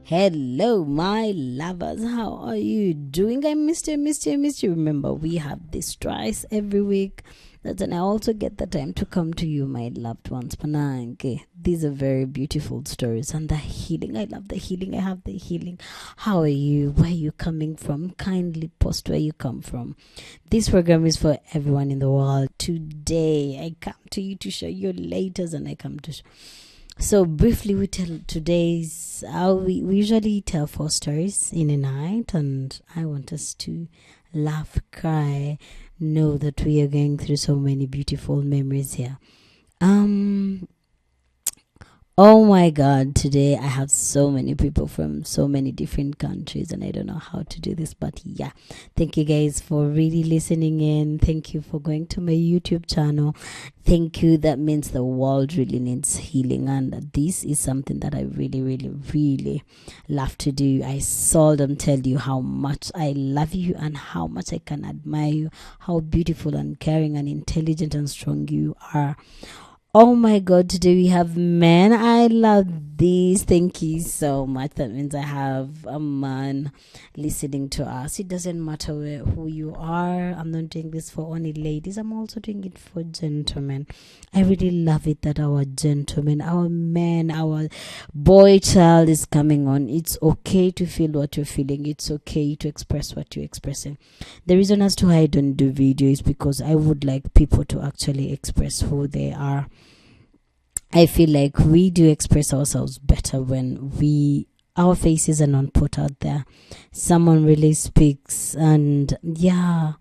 Hello, my lovers. How are you doing? I missed you. Remember, we have this twice every week. And I also get the time to come to you, my loved ones. Pananke. These are very beautiful stories. And the healing. I love the healing. I have the healing. How are you? Where are you coming from? Kindly post where you come from. This program is for everyone in the world. Today, I come to you to show you latest, and I come to so briefly, we tell today's. We usually tell 4 stories in a night, and I want us to laugh, cry, know that we are going through so many beautiful memories here. Oh my God, today I have so many people from so many different countries, and I don't know how to do this, but yeah, thank you guys for really listening in. Thank you for going to my YouTube channel. Thank you. That means the world really needs healing, and this is something that I really, really, really love to do. I seldom tell you how much I love you and how much I can admire you, how beautiful and caring and intelligent and strong you are. Oh my God, today we have men. I love this. Thank you so much. That means I have a man listening to us. It doesn't matter who you are. I'm not doing this for only ladies. I'm also doing it for gentlemen. I really love it that our gentlemen, our men, our boy child is coming on. It's okay to feel what you're feeling. It's okay to express what you're expressing. The reason as to why I don't do video is because I would like people to actually express who they are. I feel like we do express ourselves better when our faces are not put out there. Someone really speaks, and yeah,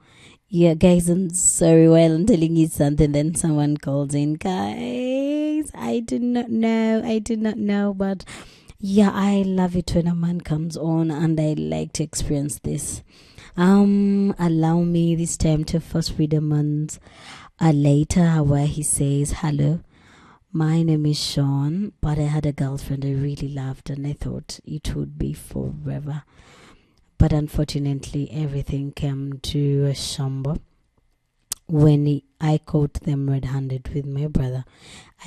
guys, I'm sorry while I'm telling you something, then someone calls in. Guys, I do not know, but yeah, I love it when a man comes on, and I like to experience this. Allow me this time to first read a man's later where he says, "Hello. My name is Sean, but I had a girlfriend I really loved, and I thought it would be forever. But unfortunately, everything came to a shamble when I caught them red-handed with my brother.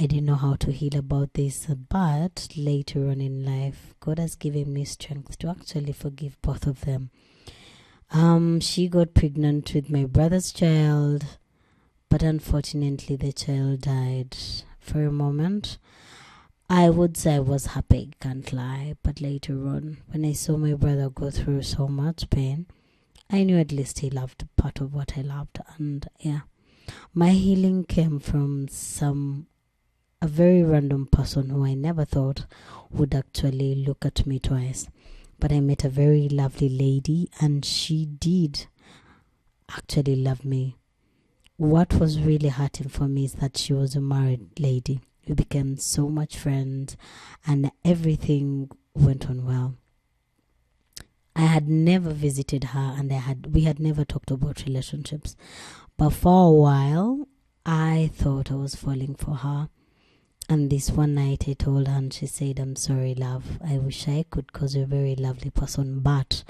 I didn't know how to heal about this, but later on in life, God has given me strength to actually forgive both of them. She got pregnant with my brother's child, but unfortunately, the child died." For a moment, I would say I was happy, can't lie, but later on, when I saw my brother go through so much pain, I knew at least he loved part of what I loved. And yeah, my healing came from a very random person who I never thought would actually look at me twice. But I met a very lovely lady, and she did actually love me. What was really hurting for me is that she was a married lady. We became so much friends, and everything went on well. I had never visited her, and we had never talked about relationships. But for a while, I thought I was falling for her. And this one night I told her, and she said, "I'm sorry, love. I wish I could, because you're a very lovely person. But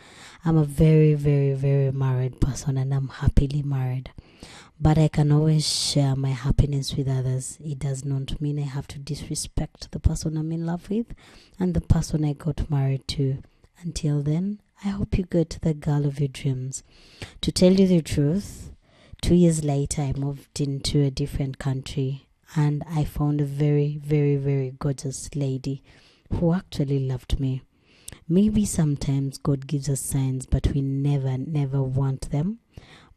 I'm a very, very, very married person, and I'm happily married. But I can always share my happiness with others. It does not mean I have to disrespect the person I'm in love with and the person I got married to. Until then, I hope you get the girl of your dreams." To tell you the truth, 2 years later, I moved into a different country, and I found a very, very, very gorgeous lady who actually loved me. Maybe sometimes God gives us signs, but we never want them.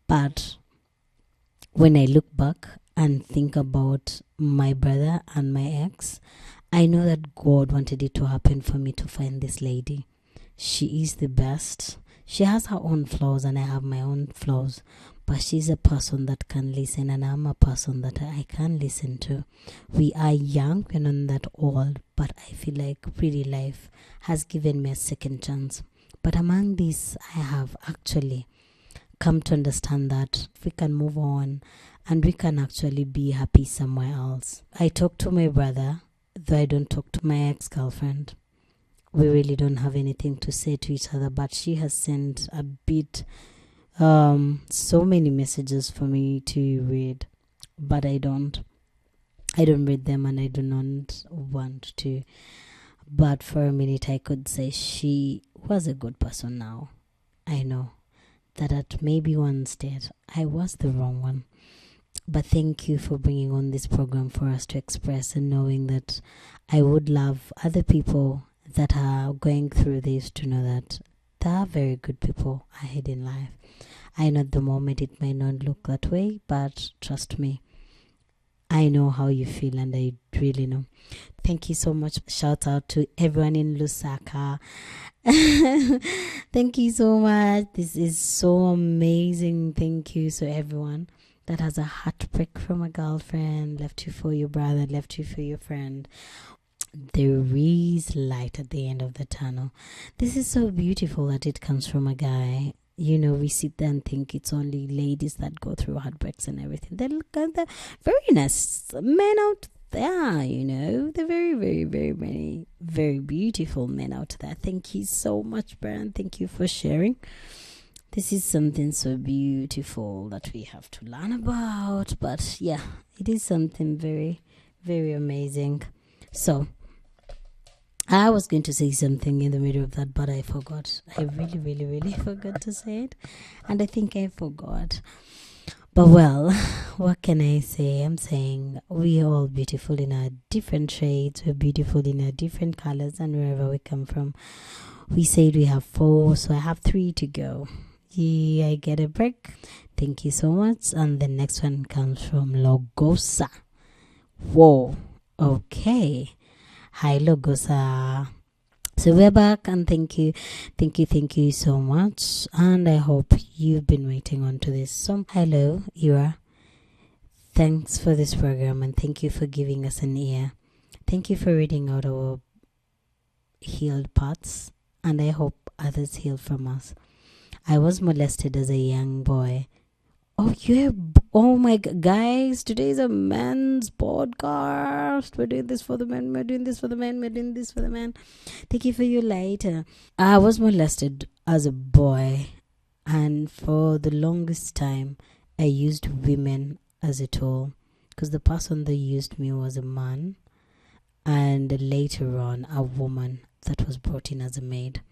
But when I look back and think about my brother and my ex, I know that God wanted it to happen for me to find this lady. She is the best. She has her own flaws, and I have my own flaws. But she's a person that can listen, and I'm a person that I can listen to. We are young, we're not that old, but I feel like really life has given me a second chance. But among these, I have actually come to understand that we can move on and we can actually be happy somewhere else. I talk to my brother, though I don't talk to my ex-girlfriend. We really don't have anything to say to each other, but she has sent a bit so many messages for me to read, but I don't read them, and I do not want to. But for a minute, I could say she was a good person now. I know that at maybe one stage, I was the wrong one. But thank you for bringing on this program for us to express, and knowing that I would love other people that are going through this to know that there are very good people ahead in life. I know at the moment it might not look that way, but trust me, I know how you feel, and I really know. Thank you so much. Shout out to everyone in Lusaka. Thank you so much. This is so amazing. Thank you. So everyone that has a heartbreak from a girlfriend, left you for your brother, left you for your friend, there is light at the end of the tunnel. This is so beautiful that it comes from a guy. You know, we sit there and think it's only ladies that go through heartbreaks and everything. They're very nice men out there, you know. They're very, very, very many, very beautiful men out there. Thank you so much, Brian. Thank you for sharing. This is something so beautiful that we have to learn about. But yeah, it is something very, very amazing. So, I was going to say something in the middle of that, but I forgot. I really, really, really forgot to say it. And I think I forgot. But well, what can I say? I'm saying we're all beautiful in our different shades. We're beautiful in our different colors, and wherever we come from. We said we have 4, so I have 3 to go. Yeah, I get a break. Thank you so much. And the next one comes from Logosa. Whoa. Okay. Hi, Logosa. So we're back, and thank you so much. And I hope you've been waiting on to this. So, hello, Ira. Thanks for this program, and thank you for giving us an ear. Thank you for reading out our healed parts, and I hope others heal from us. I was molested as a young boy. Oh my God, guys, today is a men's podcast. We're doing this for the men, we're doing this for the men, we're doing this for the men. Thank you for your later. I was molested as a boy, and for the longest time, I used women as a tool, because the person that used me was a man, and later on, a woman that was brought in as a maid.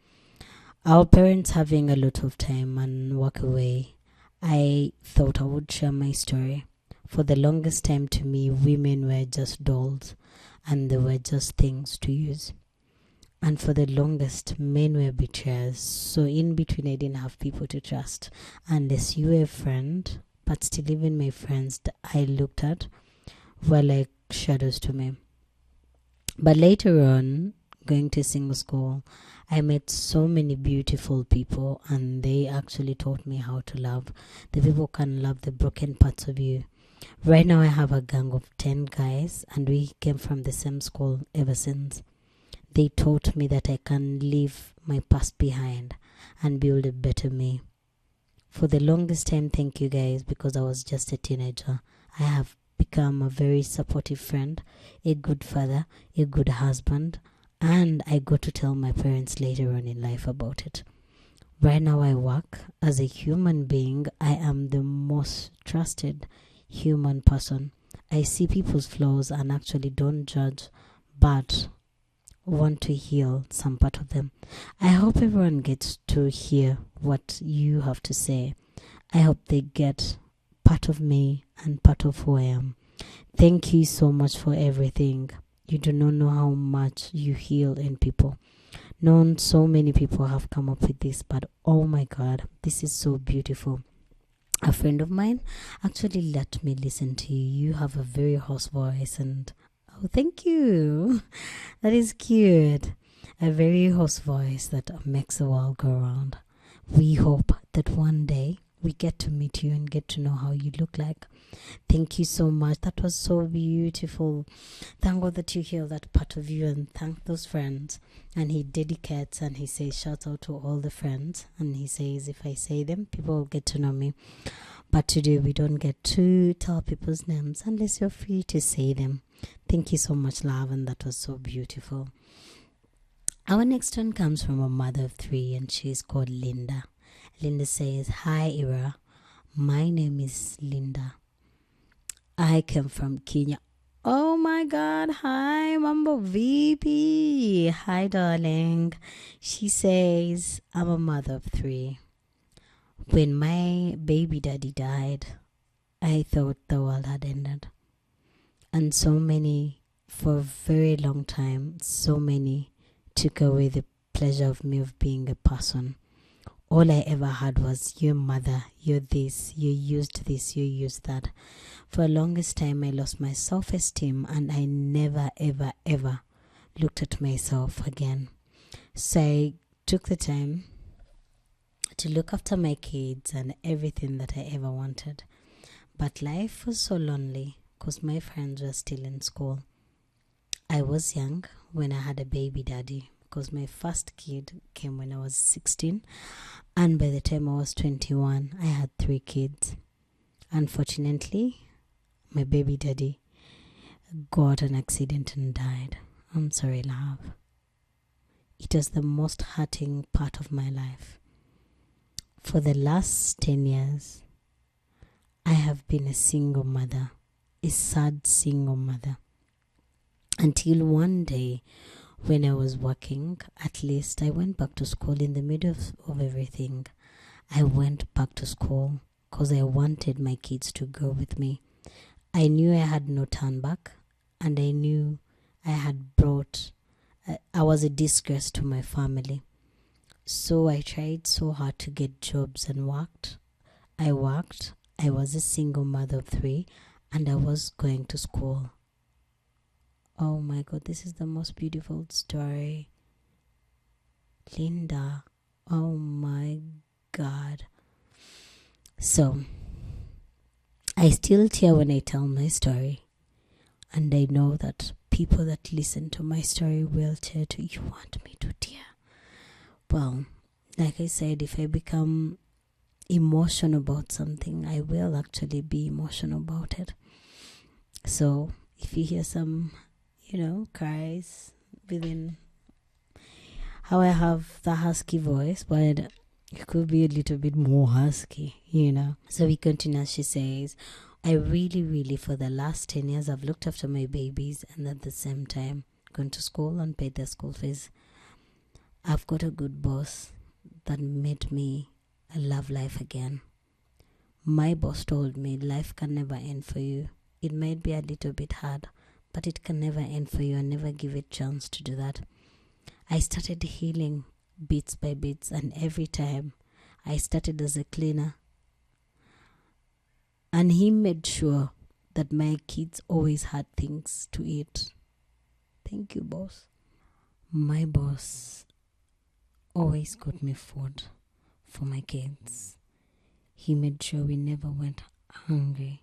Our parents having a lot of time and walk away, I thought I would share my story. For the longest time, to me, women were just dolls, and they were just things to use. And for the longest, men were betrayers. So in between, I didn't have people to trust, unless you were a friend. But still, even my friends that I looked at were like shadows to me. But later on, going to single school, I met so many beautiful people, and they actually taught me how to love. The people can love the broken parts of you. Right now I have a gang of 10 guys, and we came from the same school ever since. They taught me that I can leave my past behind and build a better me. For the longest time, thank you guys, because I was just a teenager. I have become a very supportive friend, a good father, a good husband, and I got to tell my parents later on in life about it. Right now I work as a human being. I am the most trusted human person. I see people's flaws and actually don't judge, but want to heal some part of them. I hope everyone gets to hear what you have to say. I hope they get part of me and part of who I am. Thank you so much for everything. You do not know how much you heal in people. Known so many people have come up with this, but oh my God, this is so beautiful. A friend of mine actually let me listen to you. You have a very hoarse voice, and oh, thank you. That is cute. A very hoarse voice that makes the world go round. We hope that one day we get to meet you and get to know how you look like. Thank you so much. That was so beautiful. Thank God that you heal that part of you, and thank those friends. And he dedicates and he says, shout out to all the friends. And he says, if I say them, people will get to know me. But today we don't get to tell people's names unless you're free to say them. Thank you so much, love. And that was so beautiful. Our next one comes from a mother of 3, and she's called Linda. Linda says, hi, Ira. My name is Linda. I came from Kenya. Oh my God. Hi, Mambo VP. Hi, darling. She says, I'm a mother of three. When my baby daddy died, I thought the world had ended. And so many, for a very long time, so many took away the pleasure of me of being a person. All I ever had was, your mother, you're this, you used this, you used that. For the longest time, I lost my self esteem and I never, ever, ever looked at myself again. So I took the time to look after my kids and everything that I ever wanted. But life was so lonely because my friends were still in school. I was young when I had a baby daddy because my first kid came when I was 16, and by the time I was 21, I had 3 kids. Unfortunately, my baby daddy got an accident and died. I'm sorry, love. It was the most hurting part of my life. For the last 10 years, I have been a single mother, a sad single mother. Until one day, when I was working, at least I went back to school in the middle of everything. I went back to school because I wanted my kids to go with me. I knew I had no turn back, and I knew I was a disgrace to my family. So I tried so hard to get jobs and worked. I worked. I was a single mother of 3, and I was going to school. Oh my God, this is the most beautiful story. Linda, oh my God. So, I still tear when I tell my story. And I know that people that listen to my story will tear too. You want me to tear? Well, like I said, if I become emotional about something, I will actually be emotional about it. So, if you hear some, cries within how I have the husky voice, but it could be a little bit more husky. So we continue. She says, I really, really, for the last 10 years, I've looked after my babies and at the same time gone to school and paid their school fees. I've got a good boss that made me love life again. My boss told me life can never end for you. It might be a little bit hard, but it can never end for you, and never give it a chance to do that. I started healing bits by bits, and every time I started as a cleaner. And he made sure that my kids always had things to eat. Thank you, boss. My boss always got me food for my kids. He made sure we never went hungry.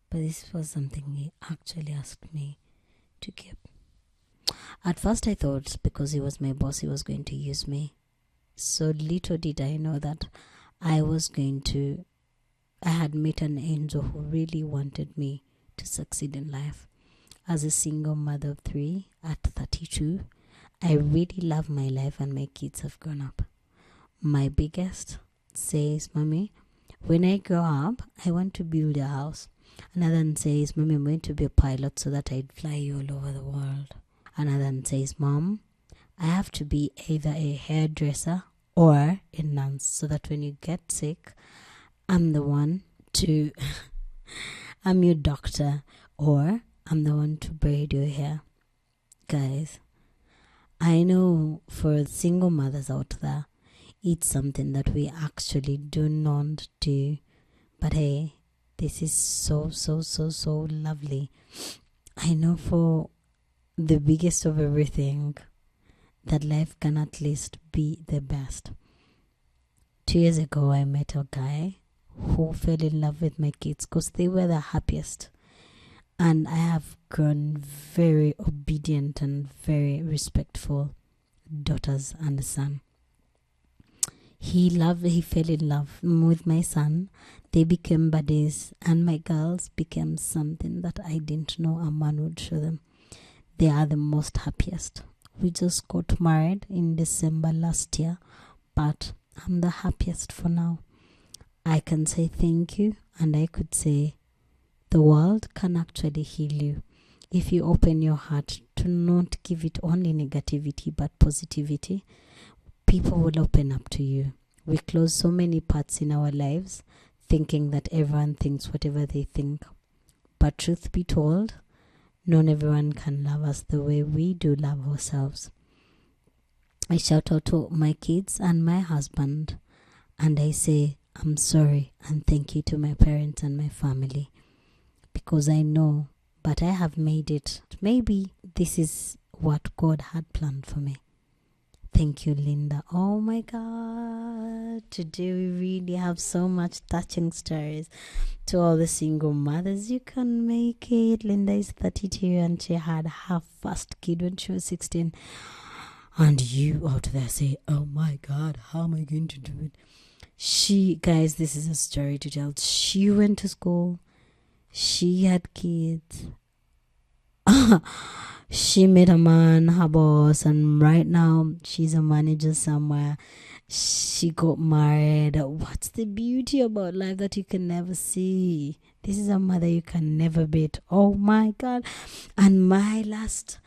But this was something he actually asked me to keep. At first I thought because he was my boss, he was going to use me. So little did I know that I had met an angel who really wanted me to succeed in life. As a single mother of 3 at 32, I really love my life and my kids have grown up. My biggest says, Mommy, when I grow up, I want to build a house. Another one says, Mommy, I'm going to be a pilot so that I'd fly you all over the world. Another one says, Mom, I have to be either a hairdresser or a nurse so that when you get sick, I'm the one to, I'm your doctor, or I'm the one to braid your hair. Guys, I know for single mothers out there, it's something that we actually do not do. But hey, this is so, so, so, so lovely. I know for the biggest of everything, that life can at least be the best. 2 years ago, I met a guy who fell in love with my kids because they were the happiest. And I have grown very obedient and very respectful daughters and a son. He fell in love with my son. They became buddies, and my girls became something that I didn't know a man would show them. They are the most happiest. We just got married in December last year, but I'm the happiest for now. I can say thank you, and I could say the world can actually heal you. If you open your heart to not give it only negativity but positivity, people will open up to you. We close so many parts in our lives thinking that everyone thinks whatever they think. But truth be told, not everyone can love us the way we do love ourselves. I shout out to my kids and my husband, and I say, I'm sorry and thank you to my parents and my family, because I know, but I have made it. Maybe this is what God had planned for me. Thank you, Linda. Oh my God. Today we really have so much touching stories. To all the single mothers, you can make it. Linda is 32 and she had her first kid when she was 16. And you out there say, oh my God, how am I going to do it? Guys, this is a story to tell. She went to school. She had kids. She met a man, her boss, and right now she's a manager somewhere. She got married. What's the beauty about life that you can never see? This is a mother you can never beat. Oh my God. And my last.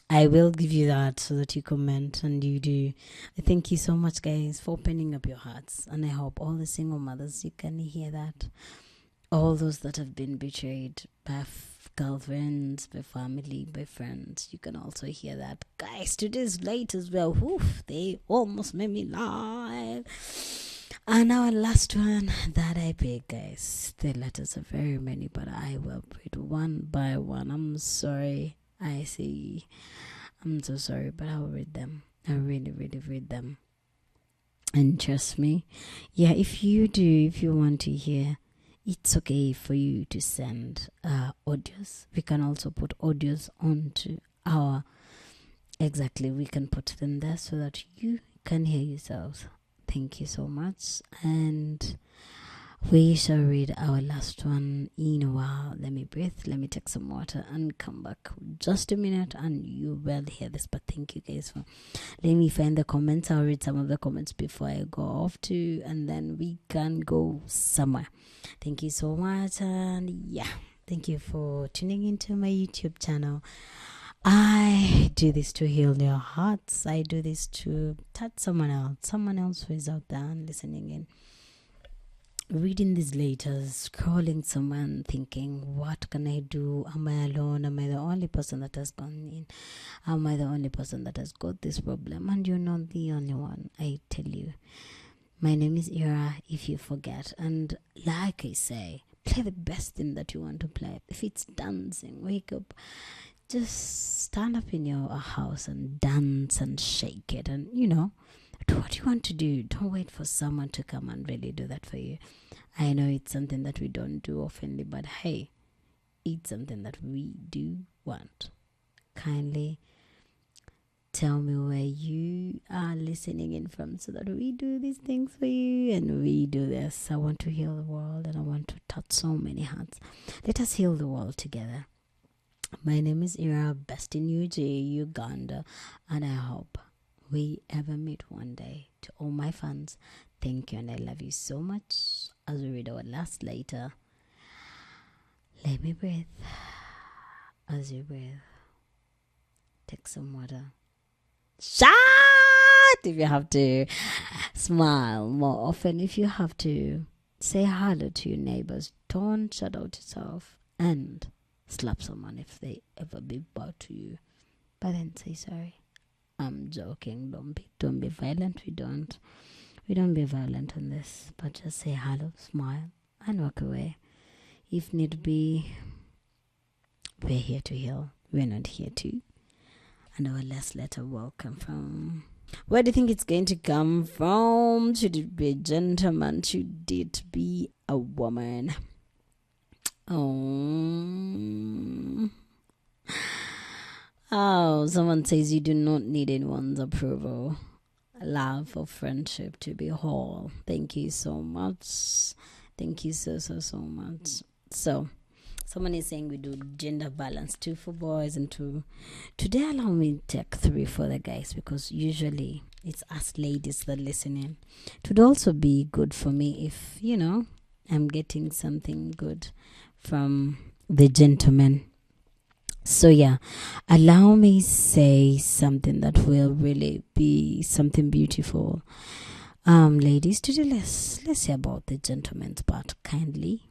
I will give you that so that you comment and you do. Thank you so much, guys, for opening up your hearts. And I hope all the single mothers, you can hear that. All those that have been betrayed by girlfriends, by family, by friends, you can also hear that. Guys, today's late as well. Oof, they almost made me laugh. And our last one that I pick, guys. The letters are very many, but I will read one by one. I'm sorry. I'm so sorry, but I'll read them. I really read them. And trust me, yeah, if you want to hear, it's okay for you to send audios. We can also put audios onto we can put them there so that you can hear yourselves. Thank you so much. And we shall read our last one in a while. Let me breathe. Let me take some water and come back just a minute and you will hear this. But thank you guys for let me find the comments. I'll read some of the comments before I go off to, and then we can go somewhere. Thank you so much. And yeah, thank you for tuning into my YouTube channel. I do this to heal your hearts. I do this to touch someone else who is out there and listening in. Reading these letters, scrolling someone, thinking, what can I do? Am I alone? Am I the only person that has gone in? Am I the only person that has got this problem? And you're not the only one, I tell you. My name is Ira, if you forget. And like I say, play the best thing that you want to play. If it's dancing, wake up. Just stand up in your house and dance and shake it. And, do what you want to do. Don't wait for someone to come and really do that for you. I know it's something that we don't do oftenly, but hey, it's something that we do want. Kindly tell me where you are listening in from so that we do these things for you and we do this. I want to heal the world and I want to touch so many hearts. Let us heal the world together. My name is Ira, best in UJ, Uganda, and I hope we ever meet one day. To all my fans, thank you and I love you so much. As we read our last letter, let me breathe. As you breathe, take some water. Shout if you have to. Smile more often if you have to. Say hello to your neighbors. Don't shut out yourself. And slap someone if they ever be bad to you. But then say sorry. I'm joking. Don't be violent. We don't be violent on this. But just say hello, smile, and walk away. If need be, we're here to heal. We're not here to. And our last letter will come from. Where do you think it's going to come from? Should it be a gentleman? Should it be a woman? Oh, someone says you do not need anyone's approval. Love or friendship to be whole. Thank you so much. Thank you so much. So, someone is saying we do gender balance, 2 for boys and 2. Today, allow me to take 3 for the guys because usually it's us ladies that listen in. It would also be good for me if, I'm getting something good from the gentleman. So yeah, allow me say something that will really be something beautiful. Ladies, today let's hear about the gentleman's part kindly.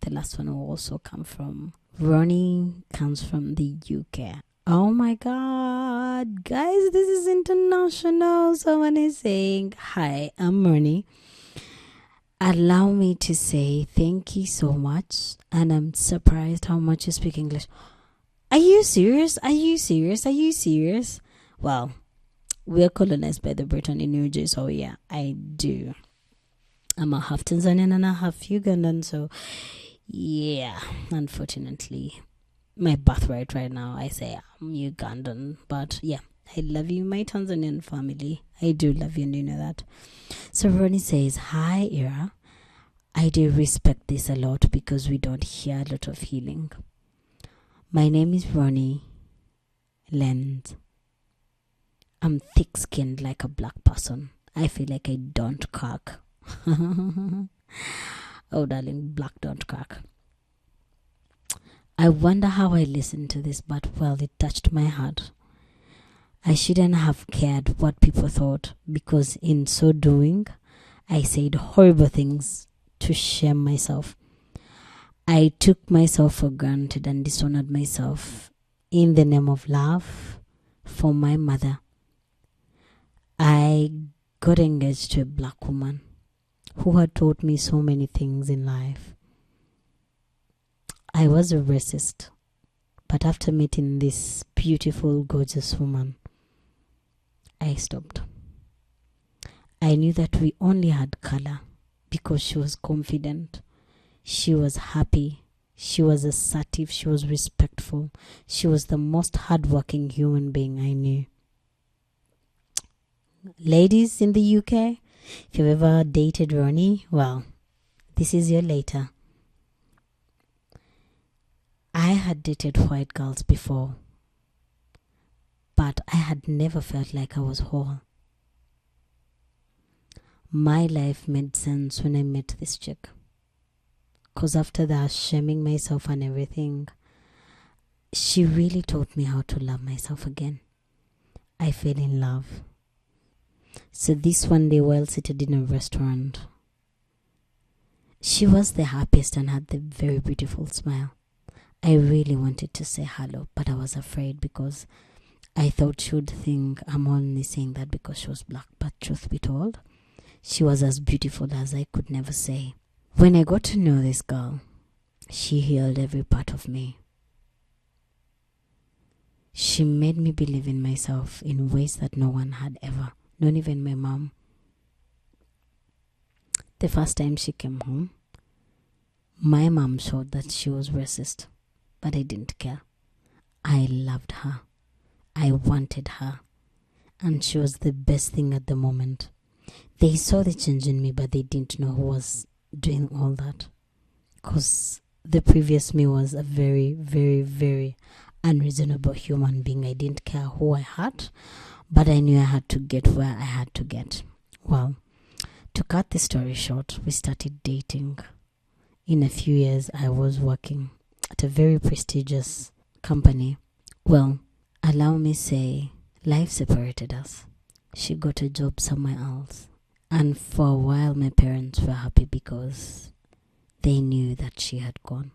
The last one will also come from Ronnie, comes from the UK. Oh my god, guys, this is international. Someone is saying, "Hi, I'm Ronnie. Allow me to say thank you so much, and I'm surprised how much you speak English." Are you serious? Are you serious? Are you serious? Well, we're colonized by the Britain in New Jersey, so yeah, I do. I'm a half Tanzanian and a half Ugandan, so yeah, unfortunately, my birthright right now, I say I'm Ugandan, but yeah, I love you, my Tanzanian family. I do love you, and you know that. So Ronnie says, "Hi, Ira. I do respect this a lot because we don't hear a lot of healing. My name is Ronnie Lend. I'm thick-skinned like a black person. I feel like I don't crack." Oh, darling, black don't crack. I wonder how I listened to this, but well, it touched my heart. I shouldn't have cared what people thought, because in so doing, I said horrible things to shame myself. I took myself for granted and dishonored myself in the name of love for my mother. I got engaged to a black woman who had taught me so many things in life. I was a racist, but after meeting this beautiful, gorgeous woman, I stopped. I knew that we only had color because she was confident, she was happy, she was assertive, she was respectful, she was the most hardworking human being I knew. Ladies in the UK, if you've ever dated Ronnie, well, this is your later. I had dated white girls before, but I had never felt like I was whole. My life made sense when I met this chick. Because after that, shaming myself and everything, she really taught me how to love myself again. I fell in love. So this one day, while seated in a restaurant, she was the happiest and had the very beautiful smile. I really wanted to say hello, but I was afraid because I thought she would think I'm only saying that because she was black. But truth be told, she was as beautiful as I could never say. When I got to know this girl, she healed every part of me. She made me believe in myself in ways that no one had ever, not even my mom. The first time she came home, my mom showed that she was racist, but I didn't care. I loved her. I wanted her. And she was the best thing at the moment. They saw the change in me, but they didn't know who was doing all that. Because the previous me was a very, very, very unreasonable human being. I didn't care who I had, but I knew I had to get where I had to get. Well, to cut the story short, we started dating. In a few years, I was working at a very prestigious company. Well, allow me say, life separated us. She got a job somewhere else. And for a while, my parents were happy because they knew that she had gone.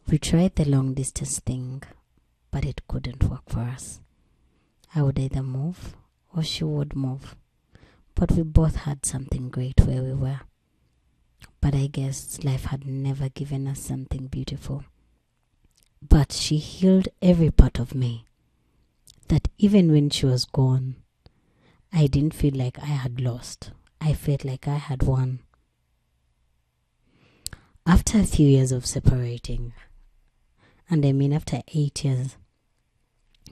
We tried the long distance thing, but it couldn't work for us. I would either move or she would move. But we both had something great where we were. But I guess life had never given us something beautiful. But she healed every part of me. That even when she was gone, I didn't feel like I had lost. I felt like I had won. After a few years of separating, and I mean after 8 years,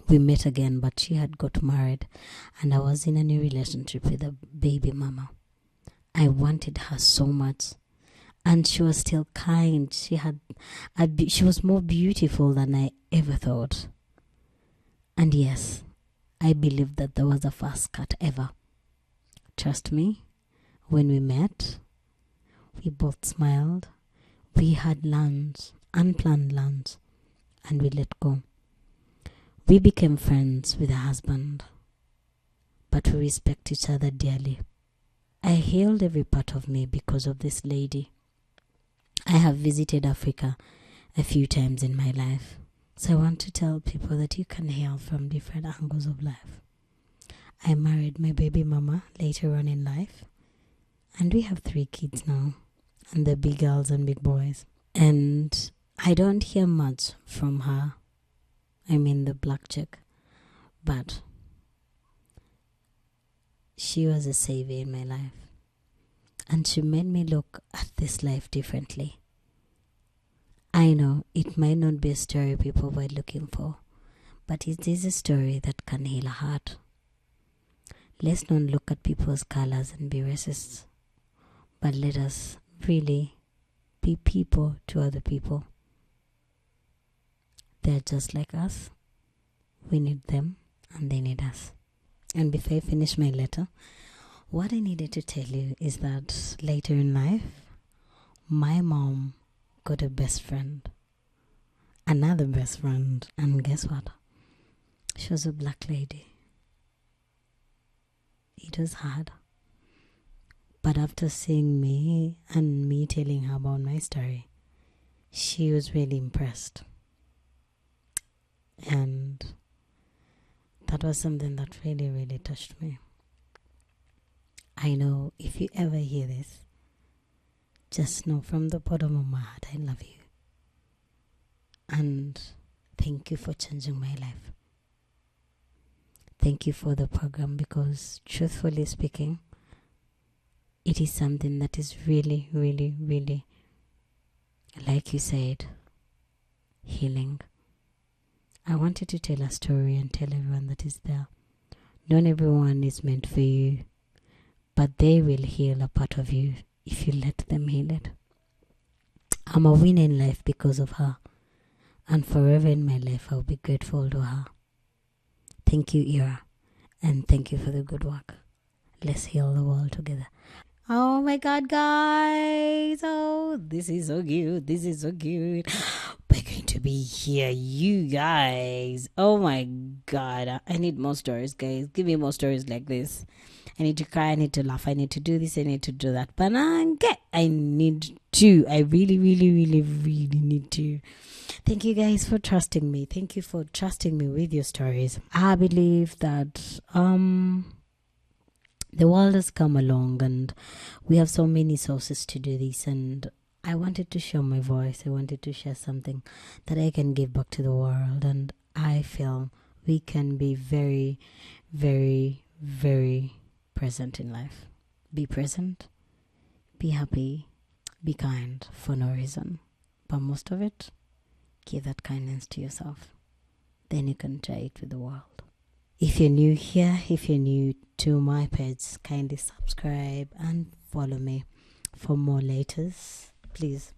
we met again, but she had got married and I was in a new relationship with a baby mama. I wanted her so much. And she was still kind. She was more beautiful than I ever thought. And yes, I believed that there was a first cut ever. Trust me, when we met, we both smiled. We had lunch unplanned lunch, and we let go. We became friends with her husband, but we respect each other dearly. I healed every part of me because of this lady. I have visited Africa a few times in my life, so I want to tell people that you can heal from different angles of life. I married my baby mama later on in life, and we have 3 kids now, and they're big girls and big boys. And I don't hear much from her, I mean the black chick, but she was a savior in my life, and she made me look at this life differently. I know it might not be a story people were looking for, but it is a story that can heal a heart. Let's not look at people's colors and be racist, but let us really be people to other people. They're just like us. We need them and they need us. And before I finish my letter, what I needed to tell you is that later in life, my mom got a best friend, another best friend, and guess what? She was a black lady. It was hard. But after seeing me and me telling her about my story, she was really impressed. And that was something that really, really touched me. I know if you ever hear this, just know from the bottom of my heart, I love you. And thank you for changing my life. Thank you for the program, because truthfully speaking, it is something that is really, really, really, like you said, healing. I wanted to tell a story and tell everyone that is there. Not everyone is meant for you, but they will heal a part of you if you let them heal it. I'm a winner in life because of her, and forever in my life I'll be grateful to her. Thank you, Ira, and thank you for the good work. Let's heal the world together. Oh my God, guys! Oh, this is so cute. This is so cute. We're going to be here, you guys. Oh my God, I need more stories, guys. Give me more stories like this. I need to cry. I need to laugh. I need to do this. I need to do that. But I need to. I really, really, really, really need to. Thank you guys for trusting me. Thank you for trusting me with your stories. I believe that the world has come along and we have so many sources to do this, and I wanted to share my voice. I wanted to share something that I can give back to the world, and I feel we can be very, very, very present in life. Be present, be happy, be kind for no reason, but most of it, give that kindness to yourself. Then you can share it with the world. If you're new here, if you're new to my page, kindly subscribe and follow me for more letters. Please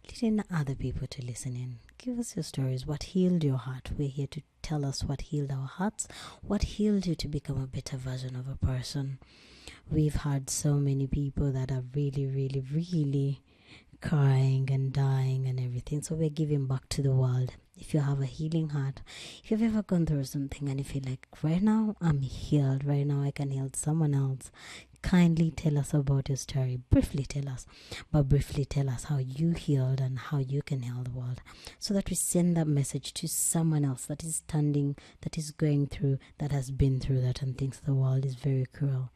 let in other people to listen in. Give us your stories. What healed your heart? We're here to tell us what healed our hearts. What healed you to become a better version of a person? We've had so many people that are really, really, really crying and dying and everything. So we're giving back to the world. If you have a healing heart, if you've ever gone through something and you feel like, right now I'm healed, right now I can heal someone else, kindly tell us about your story. Briefly tell us, but briefly tell us how you healed and how you can heal the world, so that we send that message to someone else that is standing, that is going through, that has been through that and thinks the world is very cruel.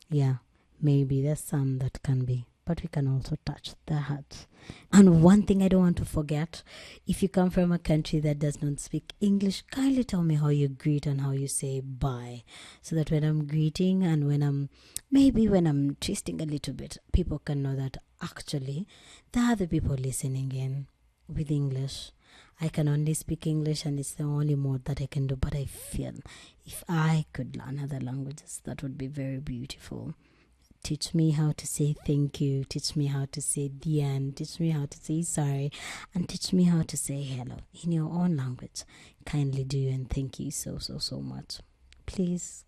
Yeah, maybe there's some that can be, but we can also touch their hearts. And one thing I don't want to forget, if you come from a country that does not speak English, kindly tell me how you greet and how you say bye, so that when I'm greeting and when I'm twisting a little bit, people can know that actually there are other people listening in with English. I can only speak English and it's the only mode that I can do, but I feel if I could learn other languages, that would be very beautiful. Teach me how to say thank you, teach me how to say the end, teach me how to say sorry, and teach me how to say hello in your own language. Kindly do, and thank you so much. Please,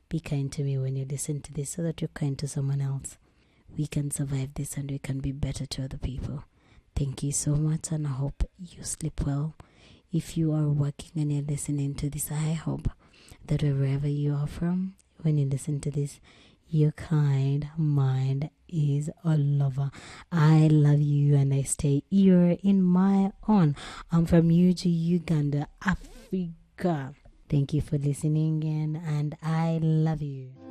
be kind to me when you listen to this, so that you're kind to someone else. We can survive this and we can be better to other people. Thank you so much, and I hope you sleep well. If you are working and you're listening to this, I hope that wherever you are from, when you listen to this, your kind mind is all over. I love you and I stay here in my own. I'm from UG, Uganda, Africa. Thank you for listening in, and I love you.